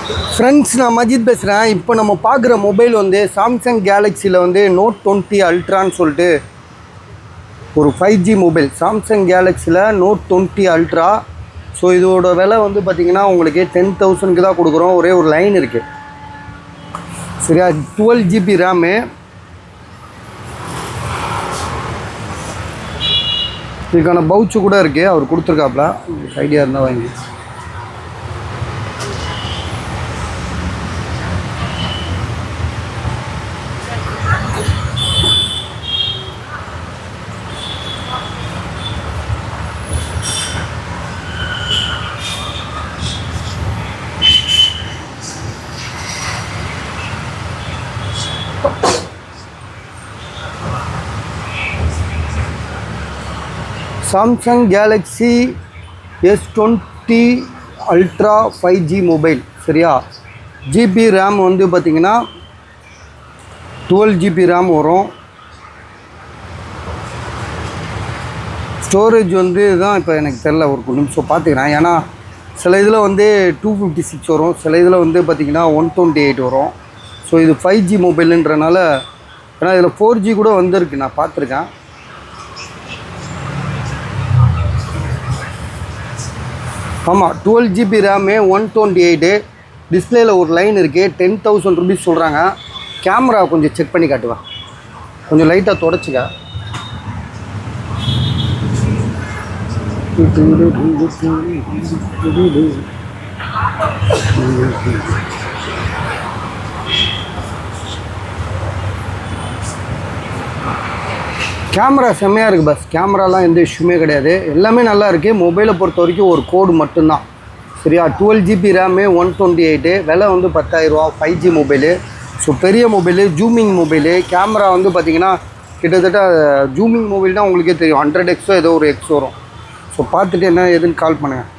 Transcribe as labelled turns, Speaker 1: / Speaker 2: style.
Speaker 1: Friends, நான் மஜித் பேசுகிறேன். இப்போ நம்ம பார்க்குற மொபைல் வந்து சாம்சங் கேலக்ஸியில் வந்து நோட் 20 அல்ட்ரான்னு சொல்லிட்டு ஒரு 5G மொபைல். சாம்சங் கேலக்ஸியில் நோட் 20 அல்ட்ரா. ஸோ இதோட விலை வந்து பார்த்திங்கன்னா உங்களுக்கு 10,000க்கு தான் கொடுக்குறோம். ஒரே ஒரு லைன் இருக்குது, சரியா? 12GB RAM. இதுக்கான பவுச்சு கூட இருக்குது, அவர் கொடுத்துருக்காப்புல. ஐடியா இருந்தால் வாங்கி. Samsung Galaxy S20 ultra 5G mobile, சரியா? ஜிபி ரேம் வந்து பார்த்திங்கன்னா 12GB ரேம் வரும். ஸ்டோரேஜ் வந்து தான் இப்போ எனக்கு தெரில, ஒரு நிமிஷம் பார்த்துக்கிறேன். ஏன்னா சில இதில் வந்து 256 வரும், சில இதில் வந்து பார்த்திங்கன்னா 128 வரும். ஸோ இது 5G மொபைலுன்றனால, ஏன்னா இதில் 4G கூட வந்திருக்கு, நான் பார்த்துருக்கேன். ஆமாம், 12GB ரேமு, 128. டிஸ்பிளேயில் ஒரு லைன் இருக்குது. 10,000 ருபீஸ் சொல்கிறாங்க. கேமரா கொஞ்சம் செக் பண்ணி காட்டுவேன், கொஞ்சம் லைட்டாக தொடச்சிக்க. கேமரா செம்மையாக இருக்குது பஸ். கேமராலாம் எந்த இஷ்யூமே கிடையாது, எல்லாமே நல்லா இருக்குது. மொபைலை பொறுத்த வரைக்கும் ஒரு கோடு மட்டும்தான், சரியா? 12GB RAM, 128. விலை வந்து 10,000 ரூபா. 5G mobile. ஸோ பெரிய மொபைலு, ஜூமிங் மொபைலு. கேமரா வந்து பார்த்திங்கன்னா கிட்டத்தட்ட ஜூமிங் மொபைல் தான் உங்களுக்கே தெரியும், 100x ஏதோ ஒரு எக்ஸ் வரும். ஸோ பார்த்துட்டு என்ன ஏதுன்னு கால் பண்ணுங்கள்.